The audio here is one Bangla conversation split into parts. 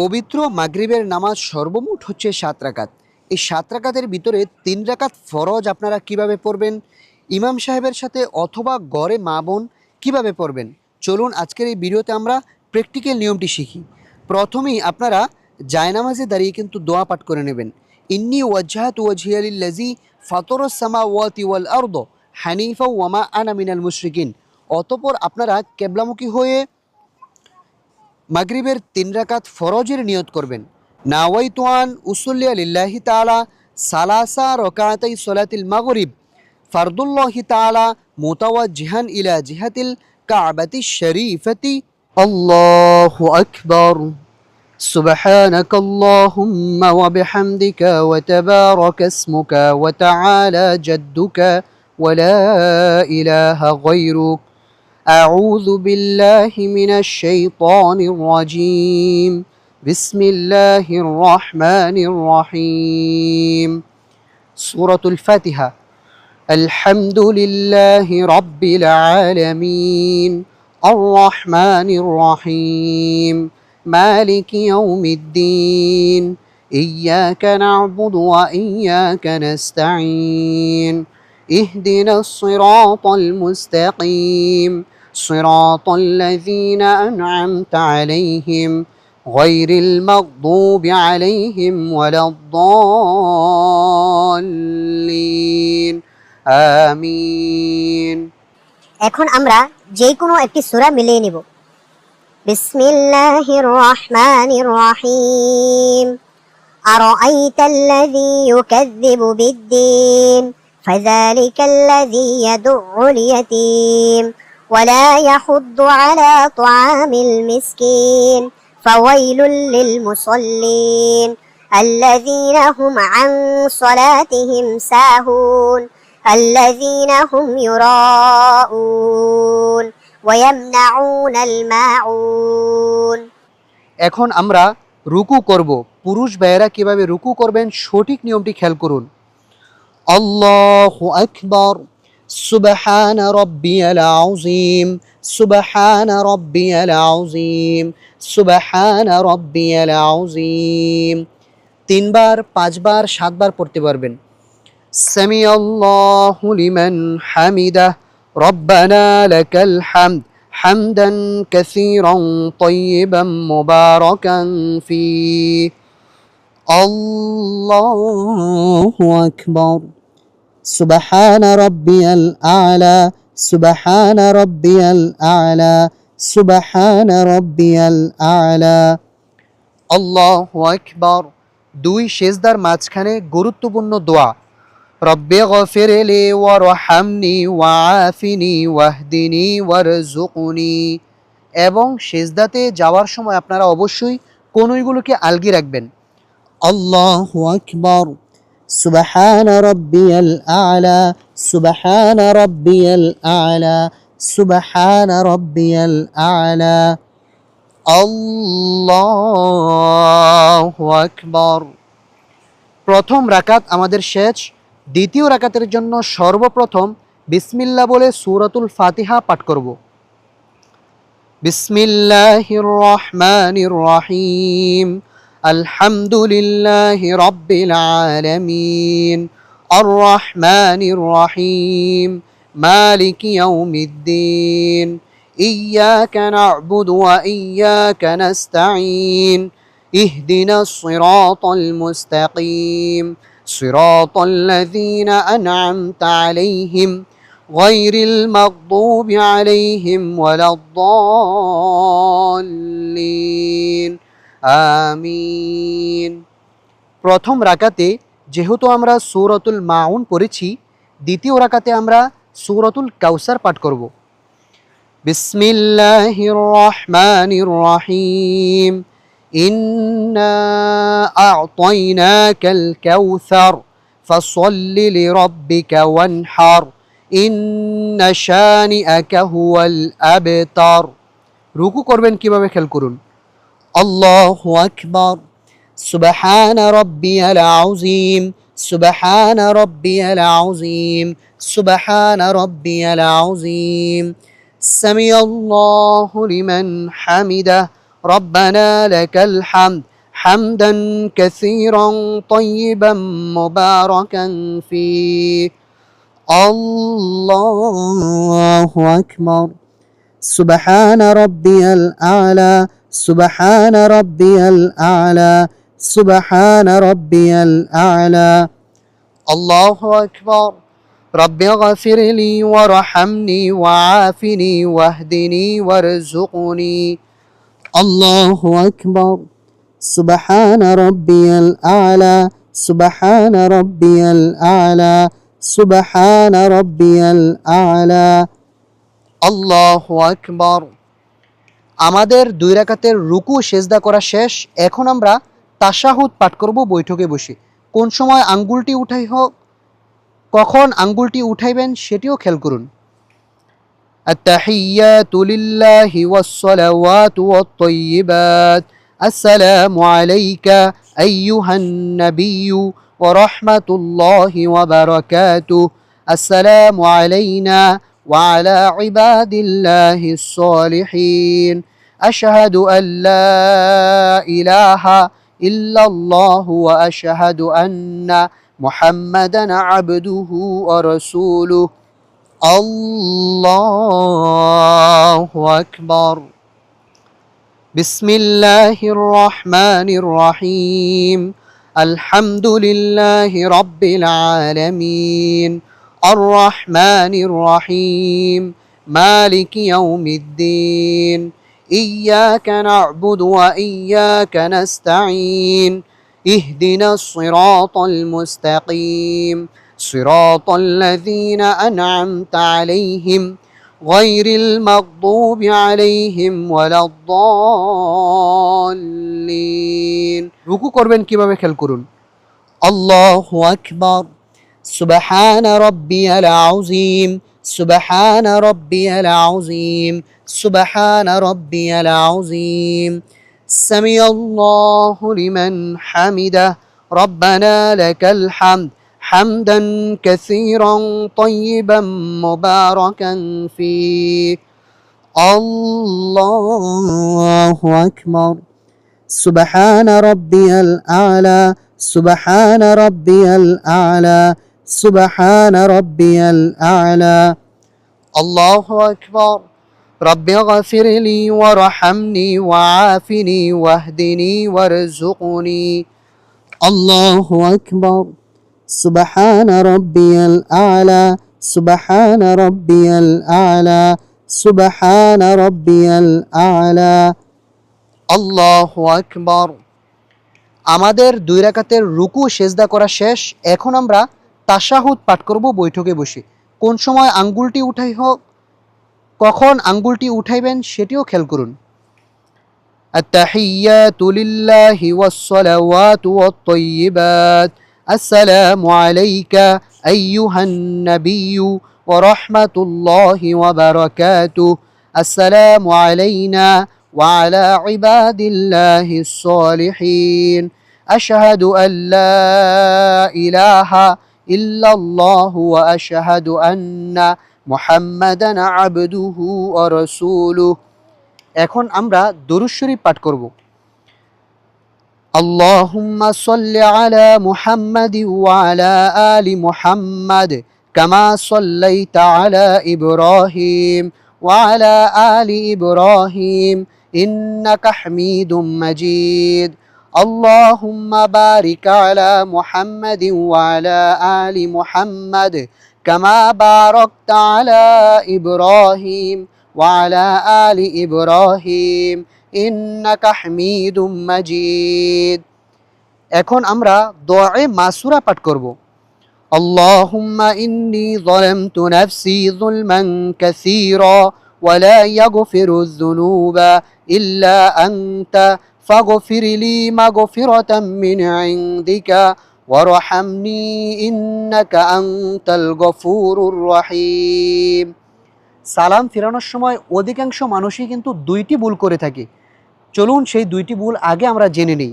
পবিত্র মাগরিবের নামাজ সর্বমোট হচ্ছে 7 রাকাত। এই 7 রাকাতের ভিতরে 3 রাকাত ফরজ আপনারা কিভাবে পড়বেন, ইমাম সাহেবের সাথে অথবা গড়ে মা বোন কীভাবে পড়বেন, চলুন আজকের এই ভিডিওতে আমরা প্র্যাকটিক্যাল নিয়মটি শিখি। প্রথমেই আপনারা জায়নামাজে দাঁড়িয়ে কিন্তু দোয়া পাঠ করে নেবেন। ইন্নী ওয়াজ্জাহাতু ওয়াজহিয়া লিল্লাযী ফাতারাস সামাওয়াতি ওয়াল আরদ হানিফা ওয়া মা আনা মিনাল মুশরিকিন। অতঃপর আপনারা কিবলামুখী হয়ে মাগরিবের 3 রাকাত ফরজের নিয়ত করবেন। নাওয়াইতু আন উসল্লিয়া লিল্লাহি তাআলা সালাসা রাকাতাই সলাতিল মাগরিব ফারদুল্লাহি তাআলা মুতাওয়াজ্জিহান ইলা জিহাতিল কাবাতিশ শরীফাতি। আল্লাহু আকবার। সুবহানাকা আল্লাহুম্মা ওয়া বিহামদিকা ওয়া তাবারাকা ইসমুকা ওয়া তাআলা জাদ্দুকা ওয়া লা ইলাহা গায়রুক। أعوذ بالله من الشيطان الرجيم. بسم الله الرحمن الرحيم. سورة الفاتحة. الحمد لله رب العالمين الرحمن الرحيم مالك يوم الدين إياك نعبد وإياك نستعين اهدنا الصراط المستقيم صراط الذين أنعمت عليهم غير المغضوب عليهم ولا الضالين آمين. এখন আমরা যে কোনো একটি সূরা মিলিয়ে নিব। বিসমিল্লাহির রহমানির রহিম। আরাআইতাল্লাযী ইউকাযযিবু বিদ্দীন ফাযালিকাল্লাযী ইয়াদু'উল ইয়াতীম ওয়া লা ইয়াহুদ্দু আলা তুআমিল মিসকিন ফাওয়াইলুল লিল মুসাল্লিন আল্লাযীনা হুম আন সালাতিহিম সাহুন الذين هم يراءون ويمنعون الماعون. এখন আমরা রুকু করব। পুরুষ ভাইয়েরা কিভাবে রুকু করবেন সঠিক নিয়মটি খেয়াল করুন। আল্লাহু আকবার। সুবহানা রাব্বিয়াল আযীম সুবহানা রাব্বিয়াল আযীম সুবহানা রাব্বিয়াল আযীম। 3 বার 5 বার 7 বার পড়তে পারবেন। سمع الله لمن حمده ربنا لك الحمد حمدا كثيرا طيبا مباركا فيه. الله أكبر. سبحان ربي الأعلى سبحان ربي الأعلى سبحان ربي الأعلى. الله أكبر. 2 সেজদার মাঝখানে গুরুত্বপূর্ণ দোয়া, রব্বি গফিরলি ওয়ারহামনি ওয়াআফিনি ওয়াহদিনি ওয়ারযুকনি। এবং সেজদাতে যাওয়ার সময় আপনারা অবশ্যই কনুইগুলোকে আলগি রাখবেন। আল্লাহু আকবার। সুবহানা রাব্বিয়াল আ'লা সুবহানা রাব্বিয়াল আ'লা সুবহানা রাব্বিয়াল আ'লা। আল্লাহু আকবার। প্রথম রাকাত আমাদের শেষ। দ্বিতীয় রাকাতের জন্য সর্বপ্রথম বিসমিল্লাহ বলে সূরাতুল ফাতিহা পাঠ করব। বিসমিল্লাহির রহমানির রহিম। আলহামদুলিল্লাহি রাব্বিল আলামিন আর রহমানির রহিম মালিকি ইয়াউমিদ্দিন ইয়্যাকা না'বুদু ওয়া ইয়্যাকা নাস্তাঈন ইহদিনাস সিরাতাল মুস্তাকিম صراط الذين أنعمت عليهم غير المغضوب عليهم ولا الضالين آمين. প্রথম রাকাতে যেহেতু আমরা সূরাতুল মাউন পড়েছি, দ্বিতীয় রাকাতে আমরা সূরাতুল কাউসার পাঠ করব। বিসমিল্লাহির রহমানির রহিম। إنا أعطيناك الكوثر فصل لربك وانحر إن شانئك هو الأبتر. রুকু করবেন কিভাবে খেয়াল করুন। আল্লাহু আকবার। সুবহানা রাব্বিয়াল আযীম সুবহানা রাব্বিয়াল আযীম সুবহানা রাব্বিয়াল আযীম। সামিআল্লাহু লিমান হামিদাহ ربنا لك الحمد حمدا كثيرا طيبا مباركا فيه الله أكبر سبحان ربي الأعلى سبحان ربي الأعلى سبحان ربي الأعلى الله أكبر رب اغفر لي وارحمني وعافني واهدني وارزقني الله أكبر سبحان ربي الأعلى سبحان ربي الأعلى سبحان ربي الأعلى الله أكبر আমাদের 2 রাকাতের রুকু সেজদা করা শেষ। এখন আমরা তাশাহুদ পাঠ করব বৈঠকে বসে। কোন সময় আঙ্গুলটি উঠাই হোক, কখন আঙ্গুলটি উঠাইবেন সেটিও খেয়াল করুন। التحيات لله والصلوات والطيبات السلام عليك أيها النبي ورحمة الله وبركاته السلام علينا وعلى عباد الله الصالحين أشهد أن لا إله إلا الله وأشهد أن محمدا عبده ورسوله الله أكبر بسم الله الرحمن الرحيم الحمد لله رب العالمين الرحمن الرحيم مالك يوم الدين إياك نعبد وإياك نستعين اهدنا الصراط المستقيم صراط الذين أنعمت عليهم غير المغضوب عليهم ولا الضالين রুকু করবেন কিভাবে খেয়াল করুন আল্লাহু আকবার سبحان ربي العظيم سبحان ربي العظيم سبحان ربي العظيم سمع الله لمن حمده ربنا لك الحمد حمدا كثيرا طيبا مباركا فيه الله أكبر سبحان ربي الأعلى سبحان ربي الأعلى سبحان ربي الأعلى الله أكبر رب اغفر لي وارحمني وعافني واهدني وارزقني الله أكبر سبحان ربي الأعلى سبحان ربي الأعلى سبحان ربي الأعلى الله أكبر আমাদের 2 রাকাতের রুকু সেজদা করা শেষ। এখন আমরা তাশাহুদ পাঠ করব বৈঠকে বসে। কোন সময় আঙ্গুলটি উঠাই হোক, কখন আঙ্গুলটি উঠাইবেন সেটিও খেয়াল করুন। التحيات لله والصلوات والطيبات السلام عليك أيها النبي ورحمة الله وبركاته السلام علينا وعلى عباد الله الصالحين أشهد أن لا إله إلا الله وأشهد أن محمدا عبده ورسوله এখন আমরা দরুদ শরীফ পাঠ করব اللهم صل على محمد وعلى آل محمد كما صليت على إبراهيم وعلى آل إبراهيم إنك حميد مجيد اللهم بارك على محمد وعلى آل محمد كما باركت على إبراهيم وعلى آل إبراهيم إنك حميد مجيد এখন আমরা দোয়া মাসুরা পাঠ করব اللهم إني ظلمت نفسي ظلما كثيرا ولا يغفر الذنوب إلا أنت فاغفر لي مغفرة من عندك وارحمني إنك أنت الغفور الرحيم সালাম ফেরানোর সময় অধিকাংশ মানুষই কিন্তু 2টি ভুল করে থাকে। চলুন সেই 2টি ভুল আগে আমরা জেনে নিই।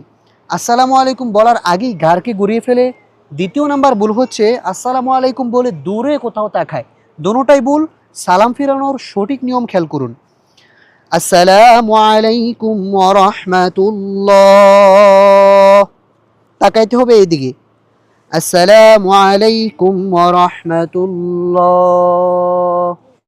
আসসালামু আলাইকুম বলার আগেই ঘাড়কে ঘুরিয়ে ফেলে। দ্বিতীয় নাম্বার ভুল হচ্ছে আসসালামু আলাইকুম বলে দূরে কোথাও তাকায়। দোনোটাই ভুল। সালাম ফেরানোর সঠিক নিয়ম খেয়াল করুন। আসসালামু আলাইকুম ওয়া রাহমাতুল্লাহ তাকাইতে হবে এইদিকে। আসসালামু আলাইকুম ওয়া রাহমাতুল্লাহ।